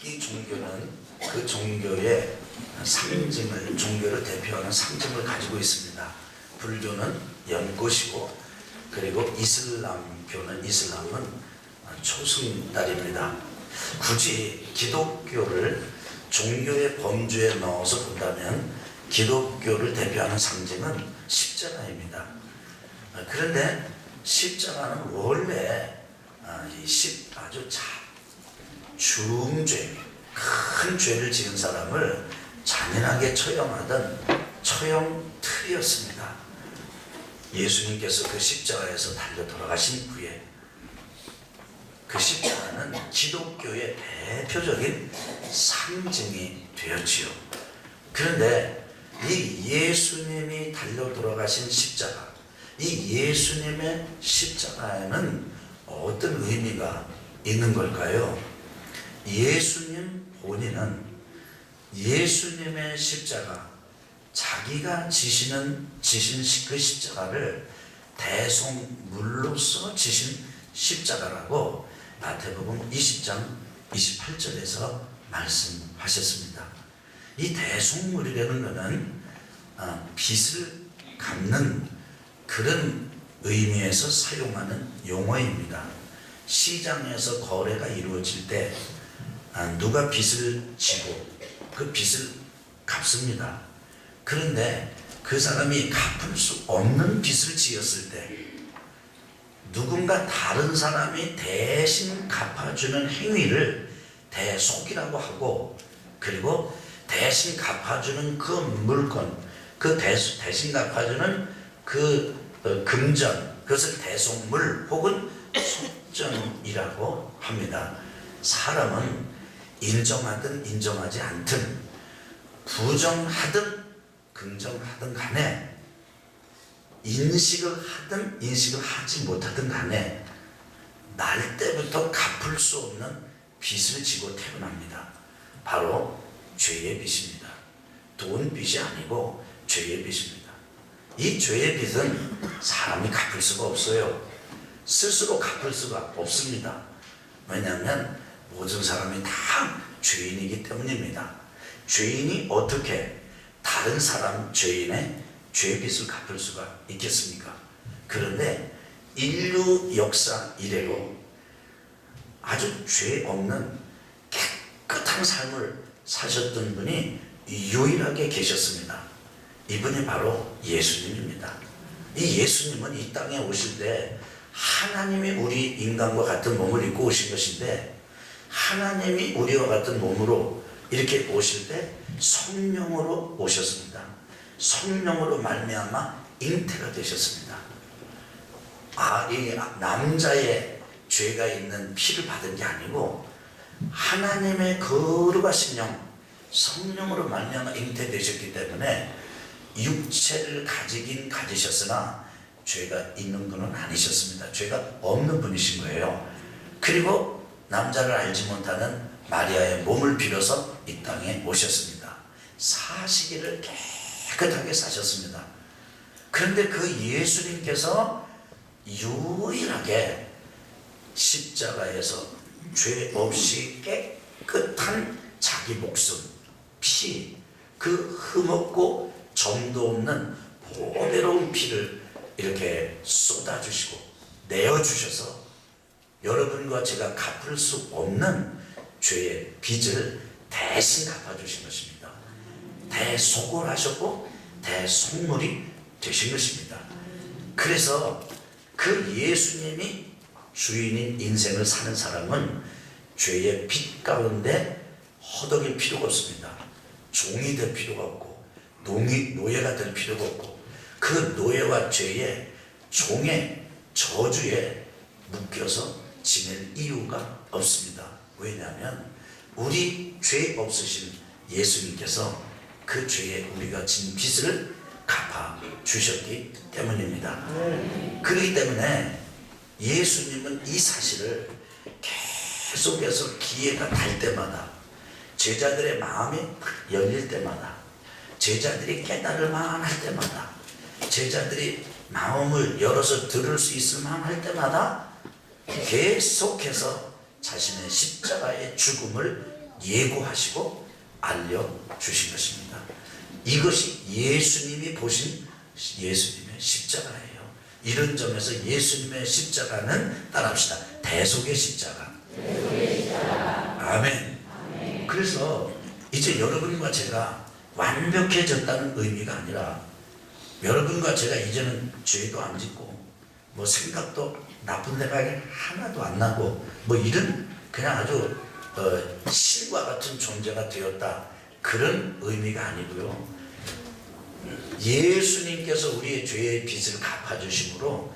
이 종교는 그 종교의 상징을, 종교를 대표하는 상징을 가지고 있습니다. 불교는 연꽃이고, 그리고 이슬람은 초승달입니다. 굳이 기독교를 종교의 범주에 넣어서 본다면 기독교를 대표하는 상징은 십자가입니다. 그런데 십자가는 원래 아주 중죄, 큰 죄를 지은 사람을 잔인하게 처형하던 처형틀이었습니다. 예수님께서 그 십자가에서 달려 돌아가신 후에 그 십자가는 기독교의 대표적인 상징이 되었지요. 그런데 이 예수님이 달려 돌아가신 십자가, 이 예수님의 십자가에는 어떤 의미가 있는 걸까요? 예수님 본인은 예수님의 십자가, 자기가 지신 그 십자가를 대속물로서 지신 십자가라고 마태복음 20장 28절에서 말씀하셨습니다. 이 대속물이라는 것은 빚을 갚는 그런 의미에서 사용하는 용어입니다. 시장에서 거래가 이루어질 때 누가 빚을 지고 그 빚을 갚습니다. 그런데 그 사람이 갚을 수 없는 빚을 지었을 때 누군가 다른 사람이 대신 갚아주는 행위를 대속이라고 하고, 그리고 대신 갚아주는 그 물건, 그 대신 갚아주는 그 금전, 그것을 대속물 혹은 속전이라고 합니다. 사람은 인정하든 인정하지 않든, 부정하든 긍정하든 간에, 인식을 하든 인식을 하지 못하든 간에 날 때부터 갚을 수 없는 빚을 지고 태어납니다. 바로 죄의 빚입니다. 돈 빚이 아니고 죄의 빚입니다. 이 죄의 빚은 사람이 갚을 수가 없어요. 스스로 갚을 수가 없습니다. 왜냐하면 모든 사람이 다 죄인이기 때문입니다. 죄인이 어떻게 다른 사람 죄인의 죄빚을 갚을 수가 있겠습니까? 그런데 인류 역사 이래로 아주 죄 없는 깨끗한 삶을 사셨던 분이 유일하게 계셨습니다. 이분이 바로 예수님입니다. 이 예수님은 이 땅에 오실 때 하나님이 우리 인간과 같은 몸을 입고 오신 것인데, 하나님이 우리와 같은 몸으로 이렇게 오실 때 성령으로 오셨습니다. 성령으로 말미암아 잉태가 되셨습니다. 이 남자의 죄가 있는 피를 받은 게 아니고 하나님의 거룩하신 영, 성령으로 말미암아 잉태되셨기 때문에 육체를 가지긴 가지셨으나 죄가 있는 분은 아니셨습니다. 죄가 없는 분이신 거예요. 그리고 남자를 알지 못하는 마리아의 몸을 빌어서 이 땅에 오셨습니다. 사시기를 깨끗하게 사셨습니다. 그런데 그 예수님께서 유일하게 십자가에서 죄 없이 깨끗한 자기 목숨, 피, 그 흠없고 점도 없는 보배로운 피를 이렇게 쏟아주시고 내어주셔서 여러분과 제가 갚을 수 없는 죄의 빚을 대신 갚아주신 것입니다. 대속을 하셨고 대속물이 되신 것입니다. 그래서 그 예수님이 주인인 인생을 사는 사람은 죄의 빚 가운데 허덕일 필요가 없습니다. 종이 될 필요가 없고 노예가 될 필요가 없고, 그 노예와 죄의 종의 저주에 묶여서 지낼 이유가 없습니다. 왜냐하면 우리 죄 없으신 예수님께서 그 죄에 우리가 진 빚을 갚아 주셨기 때문입니다. 그렇기 때문에 예수님은 이 사실을 계속해서 기회가 달 때마다, 제자들의 마음이 열릴 때마다, 제자들이 깨달을 만할 때마다, 제자들이 마음을 열어서 들을 수 있을 만할 때마다 계속해서 자신의 십자가의 죽음을 예고하시고 알려주신 것입니다. 이것이 예수님이 보신 예수님의 십자가예요. 이런 점에서 예수님의 십자가는 따라합시다. 대속의 십자가. 아멘. 그래서 이제 여러분과 제가 완벽해졌다는 의미가 아니라 여러분과 제가 이제는 죄도 안 짓고 뭐 생각도 나쁜 생각이 하나도 안 나고 뭐 이런 그냥 아주 신과 같은 존재가 되었다, 그런 의미가 아니고요. 예수님께서 우리의 죄의 빚을 갚아주심으로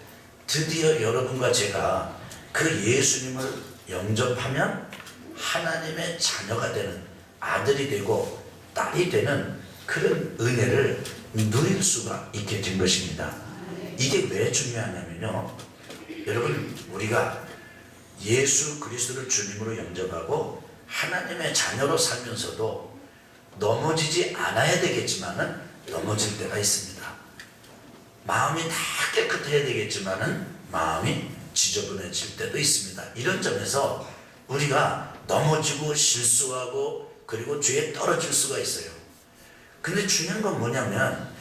드디어 여러분과 제가 그 예수님을 영접하면 하나님의 자녀가 되는, 아들이 되고 딸이 되는 그런 은혜를 누릴 수가 있게 된 것입니다. 이게 왜 중요하냐면요, 여러분, 우리가 예수 그리스도를 주님으로 영접하고 하나님의 자녀로 살면서도 넘어지지 않아야 되겠지만은 넘어질 때가 있습니다. 마음이 다 깨끗해야 되겠지만은 마음이 지저분해질 때도 있습니다. 이런 점에서 우리가 넘어지고 실수하고 그리고 죄에 떨어질 수가 있어요. 근데 중요한 건 뭐냐면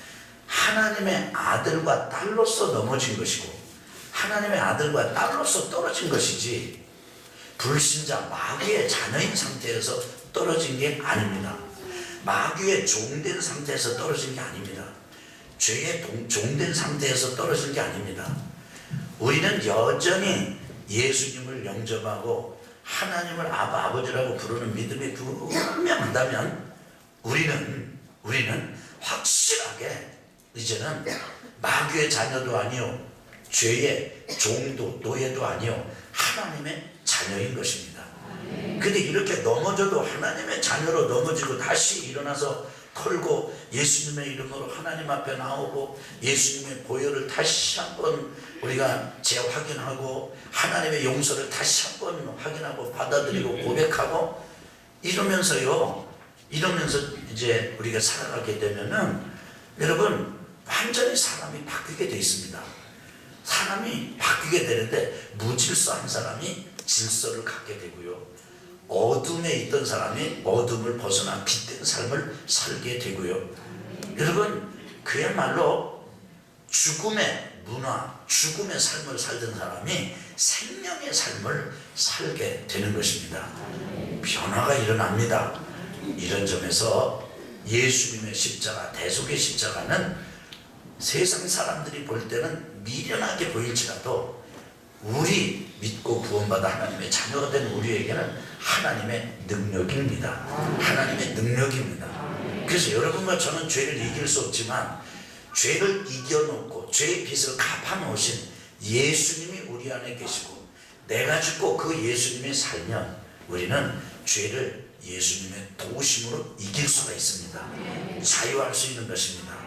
하나님의 아들과 딸로서 넘어진 것이고 하나님의 아들과 딸로서 떨어진 것이지 불신자 마귀의 자녀인 상태에서 떨어진 게 아닙니다. 마귀의 종된 상태에서 떨어진 게 아닙니다. 죄의 종된 상태에서 떨어진 게 아닙니다. 우리는 여전히 예수님을 영접하고 하나님을 아버지라고 부르는 믿음이 분명하다면 우리는 확실하게 이제는 마귀의 자녀도 아니요, 죄의 종도 노예도 아니요, 하나님의 자녀인 것입니다. 근데 이렇게 넘어져도 하나님의 자녀로 넘어지고 다시 일어나서 털고 예수님의 이름으로 하나님 앞에 나오고 예수님의 보혈을 다시 한번 우리가 재확인하고 하나님의 용서를 다시 한번 확인하고 받아들이고 고백하고 이러면서 이제 우리가 살아가게 되면은 여러분 완전히 사람이 바뀌게 되어 있습니다. 사람이 바뀌게 되는데 무질서한 사람이 질서를 갖게 되고요, 어둠에 있던 사람이 어둠을 벗어나 빛된 삶을 살게 되고요. 여러분, 그야말로 죽음의 문화, 죽음의 삶을 살던 사람이 생명의 삶을 살게 되는 것입니다. 변화가 일어납니다. 이런 점에서 예수님의 십자가, 대속의 십자가는 세상 사람들이 볼 때는 미련하게 보일지라도 우리 믿고 구원받아 하나님의 자녀가 된 우리에게는 하나님의 능력입니다. 하나님의 능력입니다. 그래서 여러분과 저는 죄를 이길 수 없지만 죄를 이겨놓고 죄의 빚을 갚아놓으신 예수님이 우리 안에 계시고 내가 죽고 그 예수님이 살면 우리는 죄를 예수님의 도우심으로 이길 수가 있습니다. 자유할 수 있는 것입니다.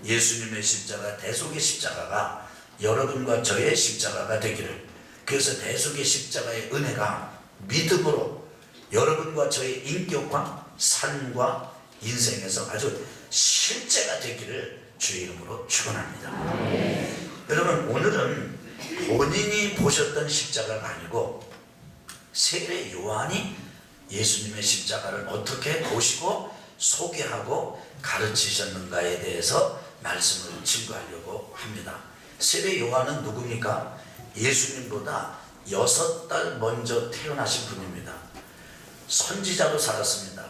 예수님의 십자가, 대속의 십자가가 여러분과 저의 십자가가 되기를, 그래서 대속의 십자가의 은혜가 믿음으로 여러분과 저의 인격과 삶과 인생에서 아주 실제가 되기를 주의 이름으로 축원합니다. 여러분, 오늘은 본인이 보셨던 십자가가 아니고 세례 요한이 예수님의 십자가를 어떻게 보시고 소개하고 가르치셨는가에 대해서 말씀을 증거하려고 합니다. 세례 요한은 누굽니까? 예수님보다 6달 먼저 태어나신 분입니다. 선지자로 살았습니다.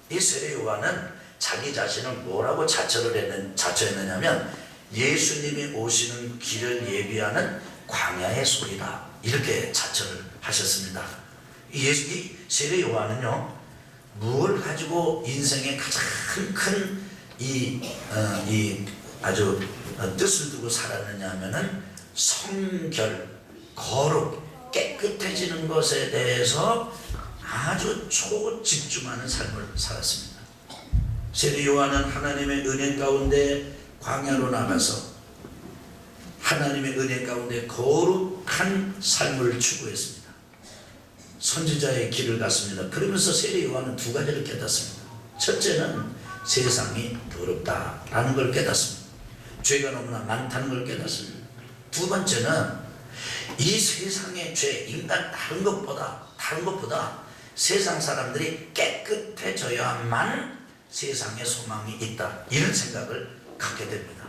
이 세례 요한은 자기 자신을 뭐라고 자처했느냐면 예수님이 오시는 길을 예비하는 광야의 소리다, 이렇게 자처를 하셨습니다. 이 세례 요한은요, 무엇을 가지고 인생의 가장 큰 아주 뜻을 두고 살았느냐 하면은 성결, 거룩, 깨끗해지는 것에 대해서 아주 초집중하는 삶을 살았습니다. 세례 요한은 하나님의 은혜 가운데 광야로 나가서 하나님의 은혜 가운데 거룩한 삶을 추구했습니다. 선지자의 길을 갔습니다. 그러면서 세례 요한은 두 가지를 깨닫습니다. 첫째는 세상이 더럽다라는 걸 깨닫습니다. 죄가 너무나 많다는 걸 깨닫습니다. 두 번째는 이 세상의 죄, 인간 다른 것보다 세상 사람들이 깨끗해져야만 세상에 소망이 있다, 이런 생각을 갖게 됩니다.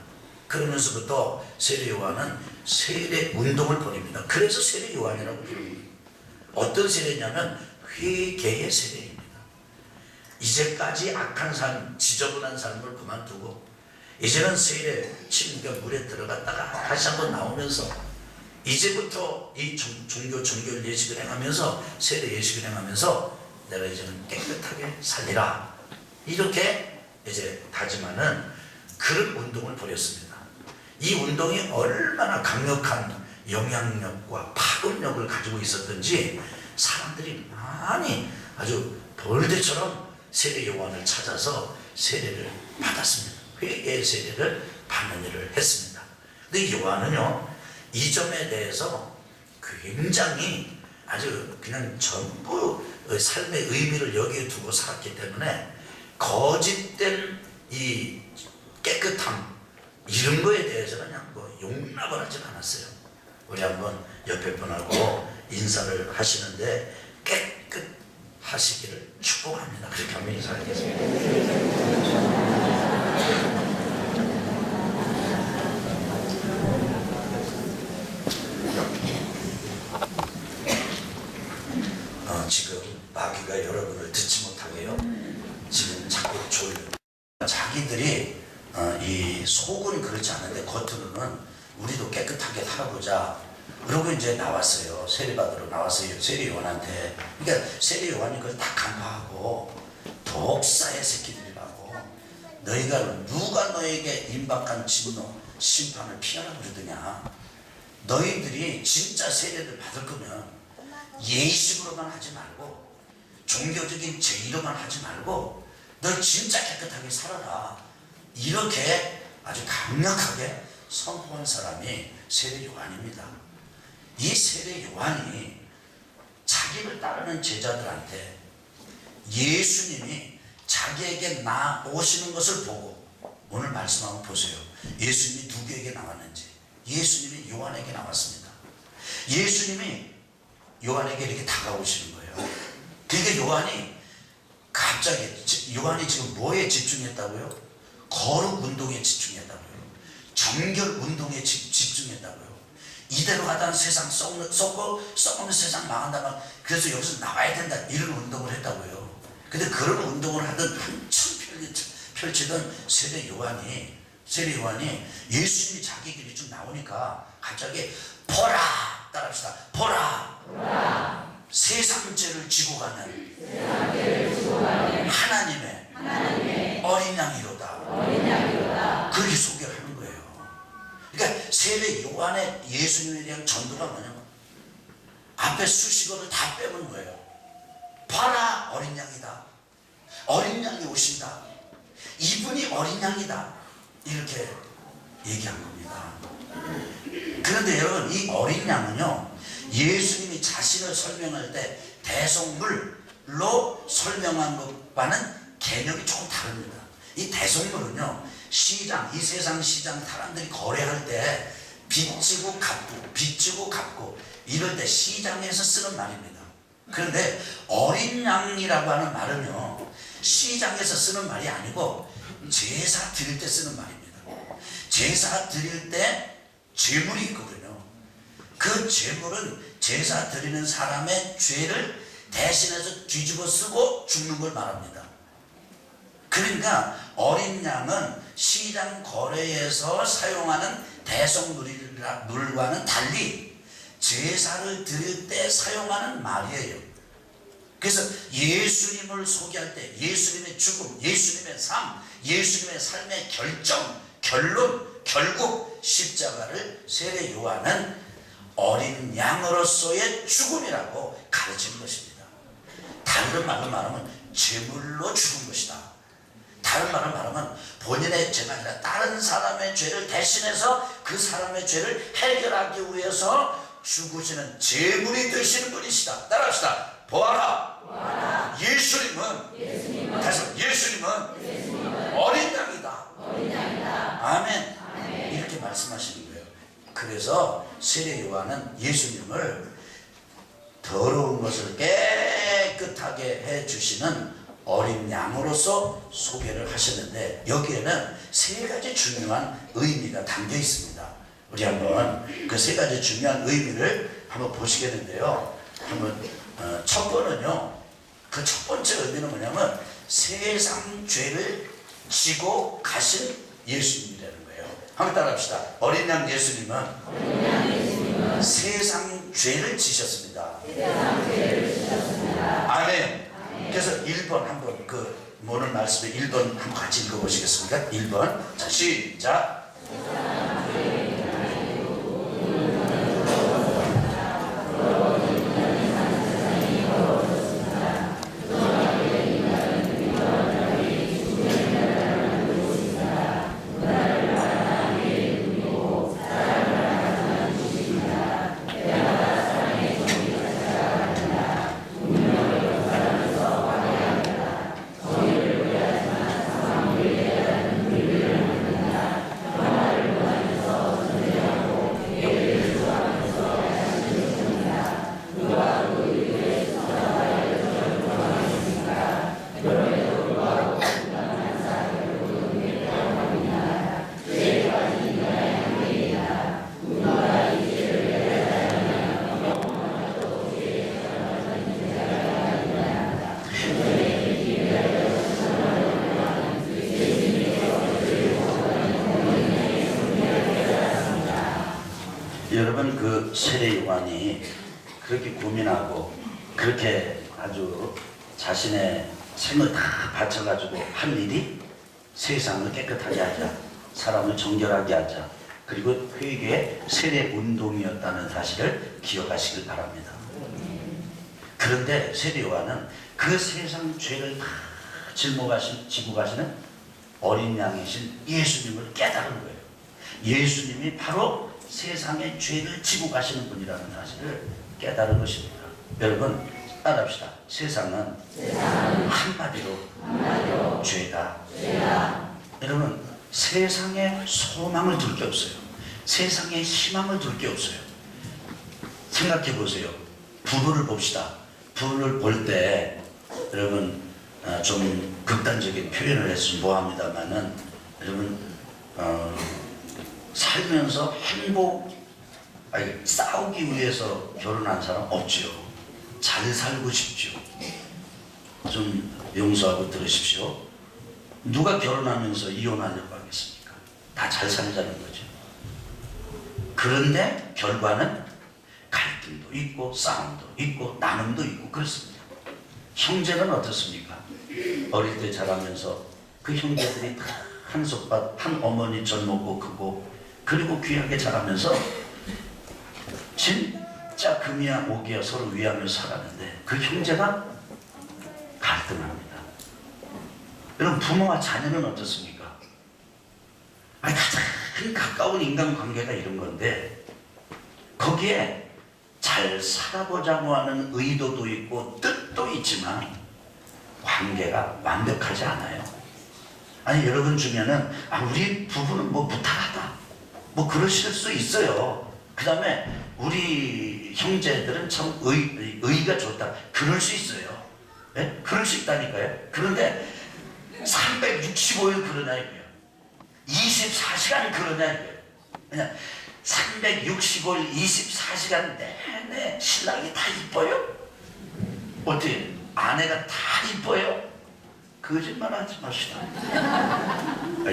그러면서부터 세례 요한은 세례 운동을 벌입니다. 그래서 세례 요한이라고 부릅니다. 어떤 세례냐면 회개의 세례입니다. 이제까지 악한 삶, 지저분한 삶을 그만두고 이제는 세례 침과 물에 들어갔다가 다시 한번 나오면서 이제부터 이 종교 정결 예식을 행하면서 세례 예식을 행하면서 내가 이제는 깨끗하게 살리라, 이렇게 이제 다짐하는 그런 운동을 벌였습니다. 이 운동이 얼마나 강력한 영향력과 파급력을 가지고 있었던지 사람들이 많이 아주 벌떼처럼 세례 요한을 찾아서 세례를 받았습니다. 회개의 세례를 받는 일을 했습니다. 근데 요한은요, 이 점에 대해서 굉장히 아주 그냥 전부 삶의 의미를 여기에 두고 살았기 때문에 거짓된 이 깨끗함, 이런 거에 대해서는 그냥 뭐 용납을 하지 않았어요. 우리 한번 옆에 분하고 인사를 하시는데 깨끗하시기를 축복합니다. 그렇게 한번 인사하겠습니다. 지금 마귀가 여러분을 듣지 못하게요, 지금 자꾸 졸려. 자기들이 이 속은 그렇지 않은데 겉으로는 우리도 깨끗하게 살아보자, 그러고 이제 나왔어요. 세례받으러 나왔어요. 세례 요한한테. 그러니까 세례 요한이 그걸 다 간파하고, 독사의 새끼들이라고, 너희가 누가 너에게 임박한 진노 심판을 피하라고 그러더냐. 너희들이 진짜 세례를 받을 거면 예식으로만 하지 말고 종교적인 제의로만 하지 말고 너 진짜 깨끗하게 살아라, 이렇게 아주 강력하게 선포한 사람이 세례 요한입니다. 이 세례 요한이 자기를 따르는 제자들한테 예수님이 자기에게 나오시는 것을 보고, 오늘 말씀 한번 보세요. 예수님이 누구에게 나왔는지. 예수님이 요한에게 나왔습니다. 예수님이 요한에게 이렇게 다가오시는 거예요. 그러니까 요한이 갑자기, 요한이 지금 뭐에 집중했다고요? 거룩 운동에 집중했다고요. 정결 운동에 집중했다고요. 이대로 가다가 세상 썩는 세상 망한다면 그래서 여기서 나와야 된다, 이런 운동을 했다고요. 근데 그런 운동을 하던 한참 펼치던 세례 요한이 예수님이 자기 길이 좀 나오니까 갑자기 보라, 따라합시다. 보라. 세상 죄를 지고 가는 하나님의 어린 양이로다. 그렇게 소개를 하는 거예요. 그러니까 세례 요한의 예수님에 대한 전도가 뭐냐면 앞에 수식어를 다 빼는 거예요. 봐라, 어린 양이다. 어린 양이 오신다. 이분이 어린 양이다. 이렇게 얘기한 겁니다. 그런데 여러분, 이 어린 양은요, 예수님이 자신을 설명할 때 대속물로 설명한 것과는 개념이 조금 다릅니다. 이 대속물은요, 시장, 이 세상 시장 사람들이 거래할 때 빚지고 갚고 이럴 때 시장에서 쓰는 말입니다. 그런데 어린 양이라고 하는 말은요, 시장에서 쓰는 말이 아니고 제사 드릴 때 쓰는 말입니다. 제사 드릴 때 제물이 있거든요. 그 제물은 제사 드리는 사람의 죄를 대신해서 뒤집어 쓰고 죽는 걸 말합니다. 그러니까 어린 양은 시장 거래에서 사용하는 대속물과는 달리 제사를 드릴 때 사용하는 말이에요. 그래서 예수님을 소개할 때 예수님의 죽음, 예수님의 삶, 예수님의 삶의 결론, 결국 십자가를 세례 요한은 어린 양으로서의 죽음이라고 가르치는 것입니다. 다른 말로 말하면 제물로 죽은 것이다. 다른 말로 말하면 본인의 죄가 아니라 다른 사람의 죄를 대신해서 그 사람의 죄를 해결하기 위해서 죽으시는 제물이 되시는 분이시다. 따라합시다. 보아라. 예수님은 다시 예수님은 어린 양이다. 아멘. 이렇게 말씀하시는 거예요. 그래서 세례 요한은 예수님을 더러운 것을 깨끗하게 해주시는 어린 양으로서 소개를 하셨는데, 여기에는 세 가지 중요한 의미가 담겨 있습니다. 우리 한번 그 세 가지 중요한 의미를 한번 보시겠는데요. 한번 첫 번은요, 그 첫 번째 의미는 뭐냐면 세상 죄를 지고 가신 예수님이라는 거예요. 한번 따라합시다. 어린 양 예수님은 세상 죄를 지셨습니다. 아멘. 그래서 1번 한번 그 오늘 말씀에 1번 한번 같이 읽어보시겠습니까? 1번. 자, 시작. 여러분, 그 세례 요한이 그렇게 고민하고 그렇게 아주 자신의 생을 다 바쳐가지고 한 일이 세상을 깨끗하게 하자, 사람을 정결하게 하자, 그리고 회개의 세례 운동이었다는 사실을 기억하시길 바랍니다. 그런데 세례 요한은 그 세상 죄를 다 지고 가시는 어린 양이신 예수님을 깨달은 거예요. 예수님이 바로 세상의 죄를 지고 가시는 분이라는 사실을 깨달은 것입니다. 여러분, 따라합시다. 세상은 한마디로 죄다. 여러분, 세상에 소망을 둘 게 없어요. 세상에 희망을 둘 게 없어요. 생각해 보세요. 부부를 봅시다. 부부를 볼 때 여러분, 좀 극단적인 표현을 했으면 뭐합니다만은, 여러분, 살면서 싸우기 위해서 결혼한 사람 없지요. 잘 살고 싶죠. 좀 용서하고 들으십시오. 누가 결혼하면서 이혼하려고 하겠습니까? 다 잘 살자는 거죠. 그런데 결과는 갈등도 있고 싸움도 있고 나눔도 있고 그렇습니다. 형제는 어떻습니까? 어릴 때 자라면서 그 형제들이 다 한 솥밥, 한 어머니 젖 먹고 크고, 그리고 귀하게 자라면서 진짜 금이야 오기야 서로 위하며 살았는데 그 형제가 갈등합니다. 여러분, 부모와 자녀는 어떻습니까? 가장 가까운 인간관계가 이런 건데, 거기에 잘 살아보자고 하는 의도도 있고 뜻도 있지만 관계가 완벽하지 않아요. 여러분 중에는 우리 부부는 뭐 무탈하다, 뭐 그러실 수 있어요. 그 다음에 우리 형제들은 참 의가 좋다, 그럴 수 있어요. 네? 그럴 수 있다니까요. 그런데 365일 그러냐 이거예요. 24시간 그러냐 이거예요. 그냥 365일 24시간 내내 신랑이 다 이뻐요? 어떻게 아내가 다 이뻐요? 거짓말 하지 마시다.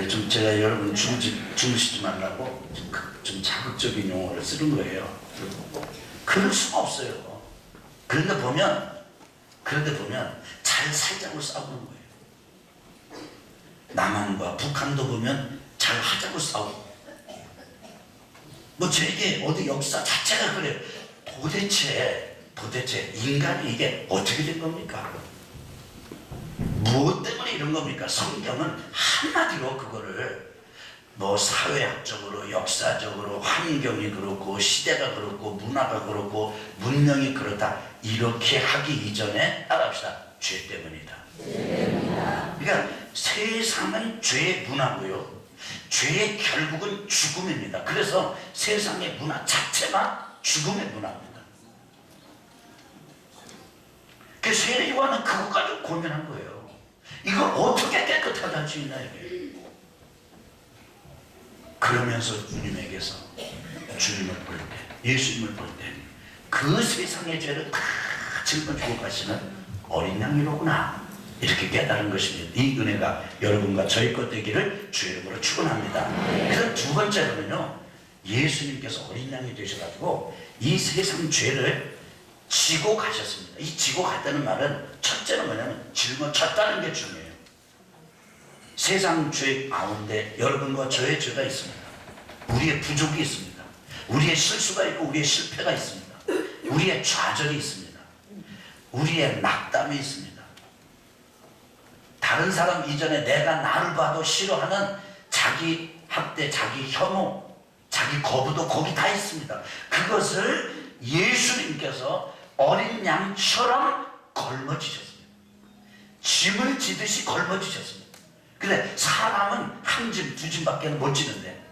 좀 제가 여러분 주무시지 말라고 좀 자극적인 용어를 쓰는 거예요. 그럴 수가 없어요. 그런데 보면 잘 살자고 싸우는 거예요. 남한과 북한도 보면 잘 하자고 싸우고, 뭐 저에게 어디 역사 자체가 그래요. 도대체 인간이 이게 어떻게 된 겁니까? 무엇 때문에 이런 겁니까? 성경은 한마디로 그거를 뭐 사회학적으로, 역사적으로, 환경이 그렇고, 시대가 그렇고, 문화가 그렇고, 문명이 그렇다, 이렇게 하기 이전에 따라합시다. 죄 때문이다. 그러니까 세상은 죄의 문화고요, 죄의 결국은 죽음입니다. 그래서 세상의 문화 자체가 죽음의 문화입니다. 그 세례 요한은 그것 가지고 고민한 거예요. 이걸 어떻게 깨끗하게 할 수 있나 이게. 그러면서 주님에게서 주님을 볼 때, 예수님을 볼 때 그 세상의 죄를 다 짊어지고 가시는 어린 양이로구나 이렇게 깨달은 것입니다. 이 은혜가 여러분과 저희 것 되기를 주의 이름으로 축원합니다. 그래서 두 번째로는요, 예수님께서 어린 양이 되셔가지고 이 세상 죄를 지고 가셨습니다. 이 지고 갔다는 말은 첫째는 뭐냐면 짊어졌다는 게 중요해요. 세상 죄 가운데 여러분과 저의 죄가 있습니다. 우리의 부족이 있습니다. 우리의 실수가 있고 우리의 실패가 있습니다. 우리의 좌절이 있습니다. 우리의 낙담이 있습니다. 다른 사람 이전에 내가 나를 봐도 싫어하는 자기 학대, 자기 혐오, 자기 거부도 거기 다 있습니다. 그것을 예수님께서 어린 양처럼 걸머지셨습니다. 짐을 지듯이 걸머지셨습니다. 근데 사람은 한 짐, 두 짐밖에 못 지는데,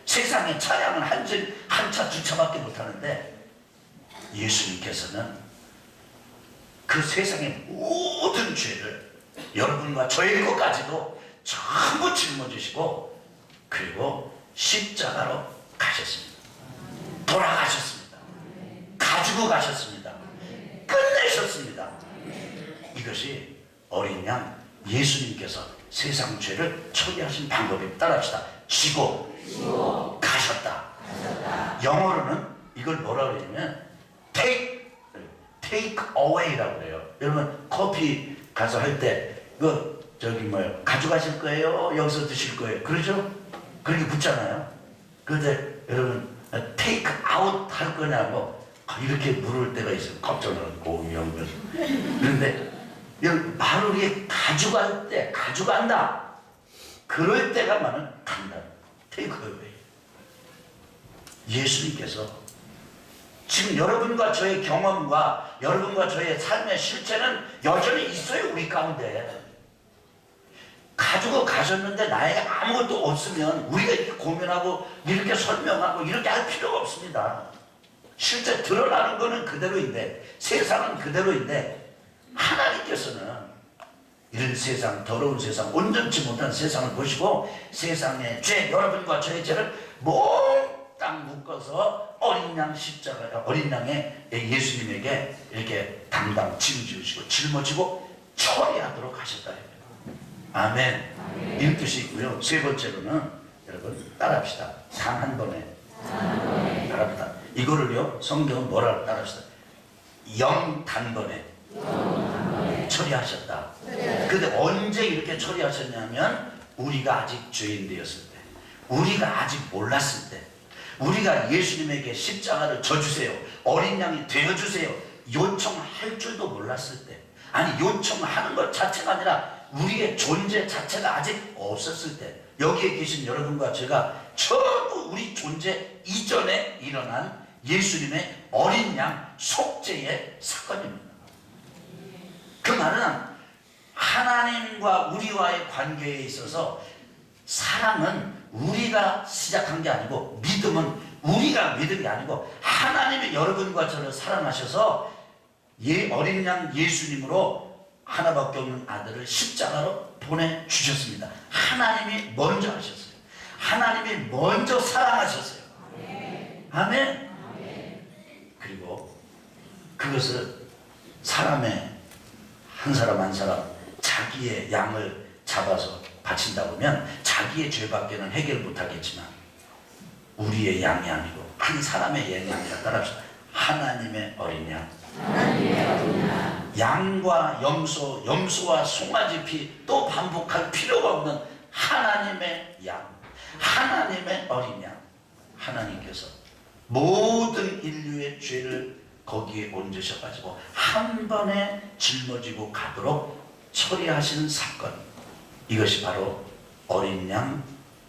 세상의 차량은 한 짐, 한 차, 두 차밖에 못 하는데, 예수님께서는 그 세상의 모든 죄를 여러분과 저의 것까지도 전부 짊어지시고, 그리고 십자가로 가셨습니다. 돌아가셨습니다. 가지고 가셨습니다. 끝내셨습니다. 이것이 어린 양 예수님께서 세상 죄를 처리하신 방법에 따라합시다. 지고 가셨다. 영어로는 이걸 뭐라고 그러냐면 take away라고 그래요. 여러분 커피 가서 할 때 이거 저기 뭐요 가져가실 거예요? 여기서 드실 거예요? 그러죠? 그렇게 묻잖아요. 그런데 여러분 take out 할 거냐고 이렇게 물을 때가 있어요. 깜짝 놀랐고 위험을. 그런데 말을 이렇게 가져갈 때 가져간다. 그럴 때가만은 간다. take away. 예수님께서 지금 여러분과 저의 경험과 여러분과 저의 삶의 실체는 여전히 있어요. 우리 가운데. 가지고 가셨는데 나에게 아무것도 없으면 우리가 이렇게 고민하고 이렇게 설명하고 이렇게 할 필요가 없습니다. 실제 드러나는 거는 그대로인데, 세상은 그대로인데, 하나님께서는 이런 세상, 더러운 세상, 온전치 못한 세상을 보시고 세상의 죄, 여러분과 저의 죄를 몽땅 묶어서 어린 양 십자가, 어린 양의 예수님에게 이렇게 담당 짊어지시고 짊어지고 처리하도록 하셨다. 아멘. 이런 뜻이 있고요. 세 번째로는 여러분 따라합시다. 단 한 번에 따라합시다. 이거를요 성경은 뭐라고 따라합시다. 영단번에 처리하셨다. 근데 언제 이렇게 처리하셨냐면 우리가 아직 죄인 되었을 때, 우리가 아직 몰랐을 때, 우리가 예수님에게 십자가를 져주세요, 어린 양이 되어주세요 요청할 줄도 몰랐을 때, 아니 요청하는 것 자체가 아니라 우리의 존재 자체가 아직 없었을 때, 여기에 계신 여러분과 제가 전부 우리 존재 이전에 일어난 예수님의 어린 양 속죄의 사건입니다. 그 말은 하나님과 우리와의 관계에 있어서 사랑은 우리가 시작한 게 아니고, 믿음은 우리가 믿은 게 아니고 하나님이 여러분과 저를 사랑하셔서 어린 양 예수님으로 하나밖에 없는 아들을 십자가로 보내주셨습니다. 하나님이 먼저 하셨어요. 하나님이 먼저 사랑하셨어요. 아멘. 그리고 그것을 사람의 한 사람 한 사람 자기의 양을 잡아서 바친다고 하면 자기의 죄밖에는 해결 못하겠지만, 우리의 양이 아니고 한 사람의 양이 아니라 따라합시다. 하나님의 어린 양. 양과 염소, 염소와 송아지 피 또 반복할 필요가 없는 하나님의 양, 하나님의 어린 양. 하나님께서 모든 인류의 죄를 거기에 얹으셔가지고 한 번에 짊어지고 가도록 처리하시는 사건, 이것이 바로 어린 양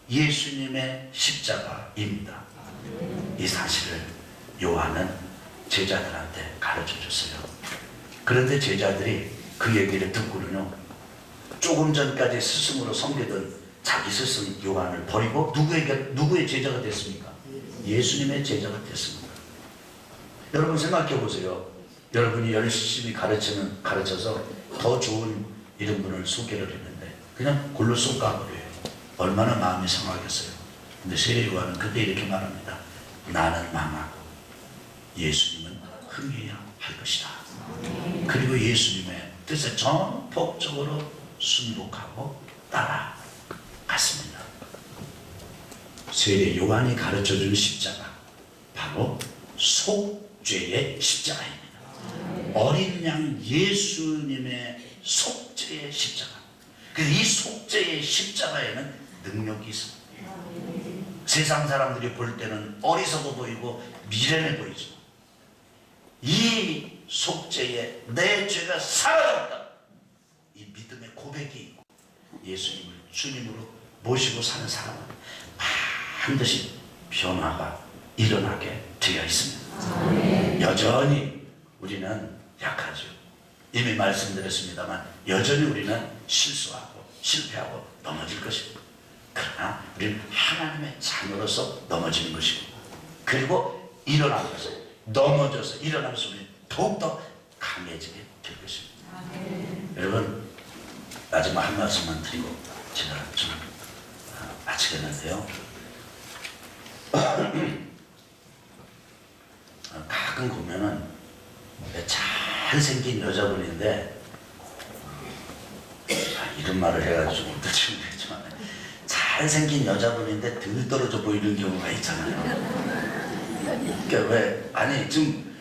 예수님의 십자가입니다. 이 사실을 요한은 제자들한테 가르쳐 줬어요. 그런데 제자들이 그 얘기를 듣고는요, 조금 전까지 스승으로 섬기던 자기 스승 요한을 버리고 누구의 제자가 됐습니까? 예수님의 제자가 됐습니다. 여러분 생각해 보세요. 여러분이 열심히 가르쳐서 더 좋은 이런 분을 소개를 했는데 그냥 골로 쏙 가버려요. 얼마나 마음이 상하겠어요. 근데 세례 요한은 그때 이렇게 말합니다. 나는 망하고 예수님은 흥해야 할 것이다. 그리고 예수님의 뜻에 전폭적으로 순복하고 따라갔습니다. 세례 요한이 가르쳐준 십자가 바로 속죄의 십자가입니다. 어린 양 예수님의 속죄의 십자가. 그래서 이 속죄의 십자가에는 능력이 있습니다. 세상 사람들이 볼 때는 어리석어 보이고 미련해 보이죠. 이 속죄에 내 죄가 사라졌다. 이 믿음의 고백이 있고 예수님을 주님으로 모시고 사는 사람은 반드시 변화가 일어나게 되어 있습니다. 여전히 우리는 약하죠. 이미 말씀드렸습니다만 여전히 우리는 실수하고 실패하고 넘어질 것입니다. 그러나 우리는 하나님의 자녀로서 넘어지는 것이고 그리고 일어나면서 넘어져서 일어나면서 우리는 더욱더 강해지게 될 것입니다. 여러분 마지막 한 말씀만 드리고 제가 좀 마치겠는데요. 가끔 보면은 잘생긴 여자분인데 이런 말을 해가지고 좀 못들지 모르겠지만 잘생긴 여자분인데 덜 떨어져 보이는 경우가 있잖아요. 그러니까 왜 아니 좀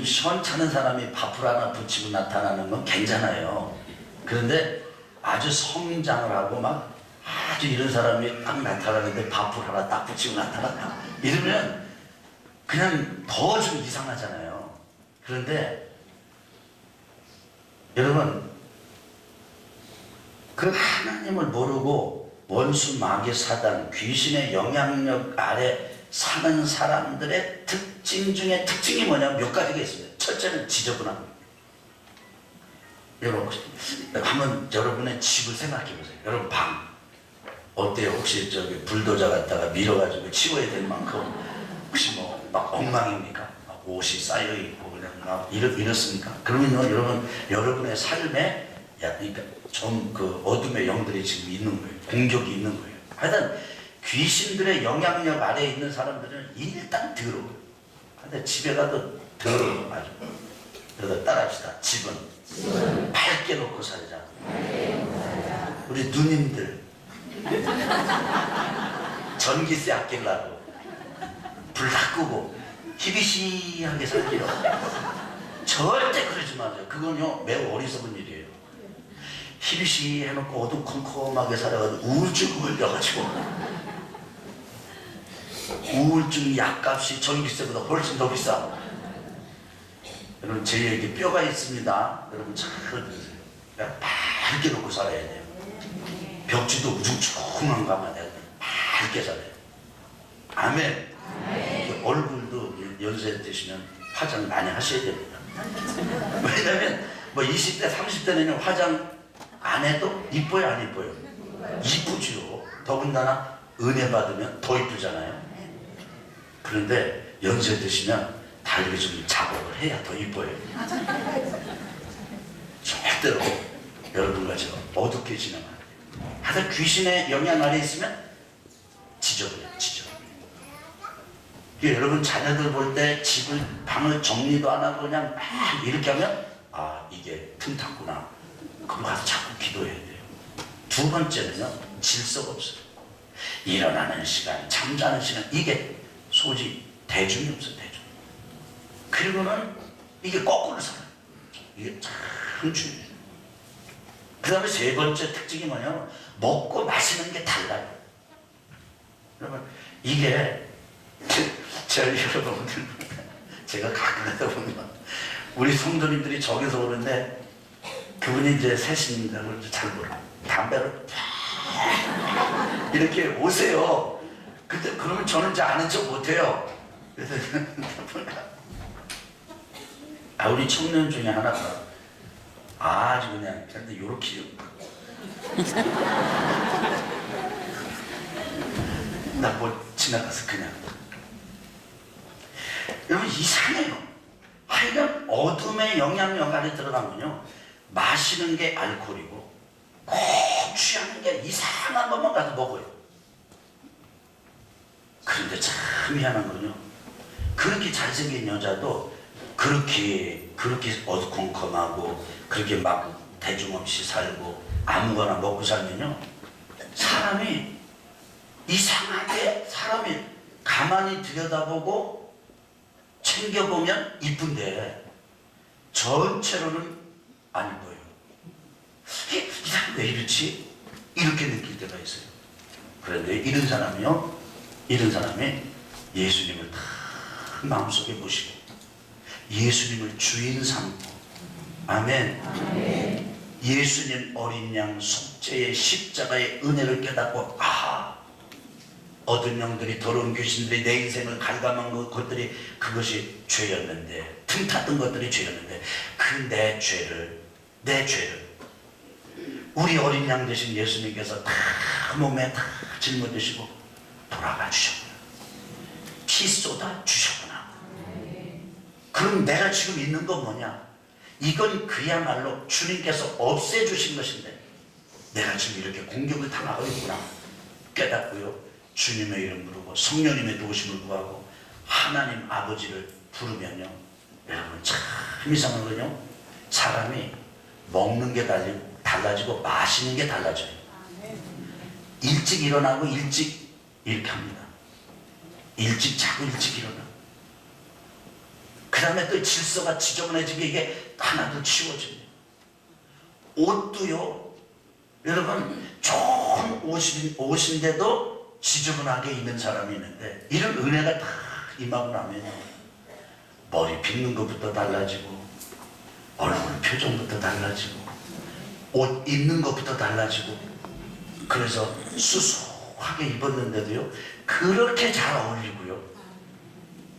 시원찮은 사람이 밥을 하나 붙이고 나타나는 건 괜찮아요. 그런데 아주 성장을 하고 막 아주 이런 사람이 딱 나타나는데 밥을 하나 딱 붙이고 나타났다 이러면 그냥 더 좀 이상하잖아요. 그런데 여러분 그 하나님을 모르고 원수 마귀 사단 귀신의 영향력 아래 사는 사람들의 특징 중에 특징이 뭐냐면 몇 가지가 있습니다. 첫째는 지저분함. 여러분 한번 여러분의 집을 생각해 보세요. 여러분 방 어때요? 혹시 저기 불도저 갖다가 밀어가지고 치워야 될 만큼 혹시 뭐 막 엉망입니까? 막 옷이 쌓여 있고 그냥 막 이렇습니까? 그러면 여러분의 삶에 그러니까 좀 그 어둠의 영들이 지금 있는 거예요. 공격이 있는 거예요. 하여튼 귀신들의 영향력 아래에 있는 사람들은 일단 더러워요. 근데 집에 가도 더러워요. 아주. 그래서 따라합시다. 집은 밝게 놓고 살자. 우리 누님들 전기세 아끼려고 불 다 끄고 희비시하게 살기로 절대 그러지 마세요. 그건요 매우 어리석은 일이에요. 희비시 해놓고 어두컴컴하게 살아가지고 우울증 걸려가지고 우울증 약값이 전기세보다 훨씬 더 비싸. 여러분 제 얘기 뼈가 있습니다. 여러분 잘 들으세요. 밝게 놓고 살아야 돼요. 벽지도 우중충한 가만 해야 돼요. 밝게 살아야 돼요. 아멘. 얼굴도 연세 드시면 화장 많이 하셔야 됩니다. 왜냐면 뭐 20대 30대는 화장 안 해도 이뻐요 안 이뻐요? 이쁘죠. 더군다나 은혜 받으면 더 이쁘잖아요. 그런데 연세 드시면 다 이렇게 좀 작업을 해야 더 이뻐요. 절대로 여러분과 저 어둡게 지나면 안 돼요. 하여튼 귀신의 영향 아래 있으면 지저분해요. 여러분 자녀들 볼 때 집을 방을 정리도 안 하고 그냥 막 이렇게 하면 이게 틈탔구나. 그럼 가서 자꾸 기도해야 돼요. 두 번째는요 질서가 없어요. 일어나는 시간 잠자는 시간 이게 소지 대중이 없어요. 대중. 그리고는 이게 거꾸로 살아요. 이게 참 중요해요. 그 다음에 세 번째 특징이 뭐냐면 먹고 마시는 게 달라요. 여러분 이게 여러분들 제가 가끔 하다 보면 우리 성도님들이 저기서 오는데 그분이 이제 셋입니다. 잘 몰라. 담배를 이렇게 오세요. 근데 그러면 저는 이제 아는 척 못해요. 그래서 우리 청년 중에 하나가 아주 그냥 근데 요렇게 나 뭐 지나가서 그냥 여러분 이상해요. 하여간 어둠의 영향력 안에 들어가면요, 마시는 게 알코올이고 꼭 취하는 게 이상한 것만 가서 먹어요. 그런데 참 미안한 건요, 그렇게 잘생긴 여자도 그렇게 어두컴컴하고 그렇게 막 대중 없이 살고 아무거나 먹고 살면요, 사람이 이상하게 사람이 가만히 들여다보고 챙겨보면 이쁜데 전체로는 안 보여요. 이 사람 왜 이렇지? 이렇게 느낄 때가 있어요. 그런데 이런 사람이 예수님을 다 마음속에 모시고 예수님을 주인 삼고, 아멘. 아멘. 예수님 어린 양 속죄의 십자가의 은혜를 깨닫고, 어두운 영들이 더러운 귀신들이 내 인생을 갉아먹은 것들이 그것이 죄였는데, 틈탔던 것들이 죄였는데, 그 내 죄를 우리 어린 양 되신 예수님께서 다 몸에 다 짊어지시고 돌아가 주셨구나. 피 쏟아 주셨구나. 그럼 내가 지금 있는 건 뭐냐? 이건 그야말로 주님께서 없애주신 것인데 내가 지금 이렇게 공격을 당하고 있구나 깨닫고요, 주님의 이름 부르고 성령님의 도우심을 구하고 하나님 아버지를 부르면요, 여러분 참 이상한 건요, 사람이 먹는 게 달라지고 마시는 게 달라져요. 일찍 일어나고 일찍 이렇게 합니다. 일찍 자고 일찍 일어나. 그 다음에 또 질서가 지저분해지게 이게 하나도 치워집니다. 옷도요, 여러분 좋은 옷인데도 지저분하게 입는 사람이 있는데, 이런 은혜가 다 임하고 나면요, 머리 빗는 것부터 달라지고 얼굴 표정부터 달라지고 옷 입는 것부터 달라지고, 그래서 수수하게 입었는데도요 그렇게 잘 어울리고요.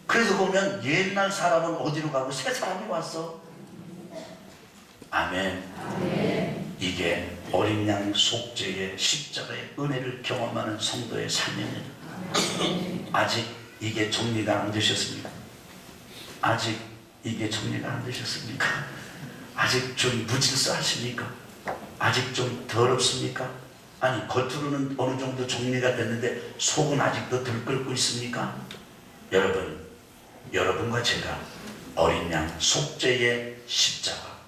그래서 보면 옛날 사람은 어디로 가고 새 사람이 왔어. 아멘. 아멘. 이게 어린 양 속죄의 십자가의 은혜를 경험하는 성도의 삶입니다. 아직 이게 정리가 안 되셨습니까? 아직 이게 정리가 안 되셨습니까? 아직 좀 무질서하십니까? 아직 좀 더럽습니까? 아니, 겉으로는 어느 정도 정리가 됐는데 속은 아직도 들끓고 있습니까? 여러분과 제가 어린 양 속죄의 십자가,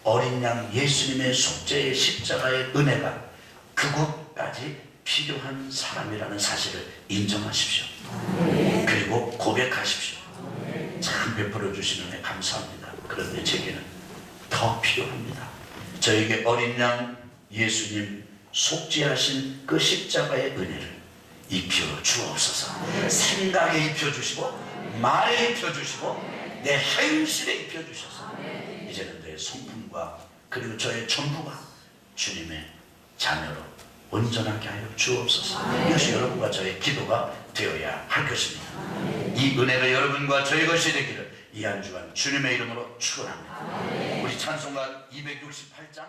어린 양 예수님의 속죄의 십자가의 은혜가 그곳까지 필요한 사람이라는 사실을 인정하십시오. 그리고 고백하십시오. 참 베풀어 주시는 데 감사합니다. 그런데 제게는 더 필요합니다. 저에게 어린 양 예수님 속죄하신 그 십자가의 은혜를 입혀 주옵소서. 생각에 입혀 주시고 말에 입혀 주시고 내 행실에 입혀 주셔서 이제는 내 성품과 그리고 저의 전부가 주님의 자녀로 온전하게 하여 주옵소서. 이것이 여러분과 저의 기도가 되어야 할 것입니다. 이 은혜가 여러분과 저의 것이 되기를 이 한 주간 주님의 이름으로 축원합니다. 우리 찬송가 268장